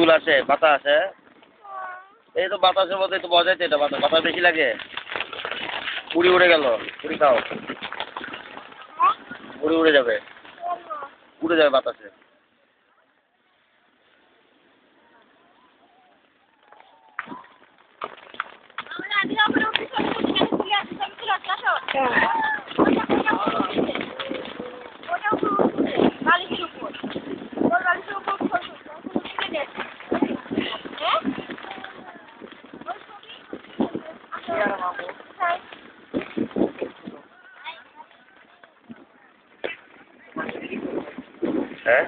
বুলবুল আসে বাতাস এই তো বাতাসের মধ্যে তো বজাইতে এটা বাতাস বেশি লাগে উড়ি উড়ে গেল উড়ি খাও উড়ে যাবে বাতাসে হ্যাঁ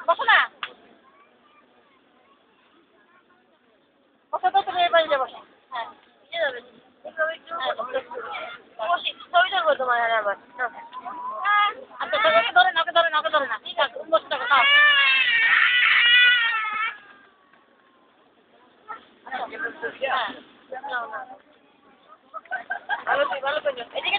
বসো না বসো তো তুমি এবার বসো হ্যাঁ ছবি ধরবো তোমার আবার আচ্ছা ধরে না ঠিক আছে বসে থাকো খাও ভালো করে এদিকে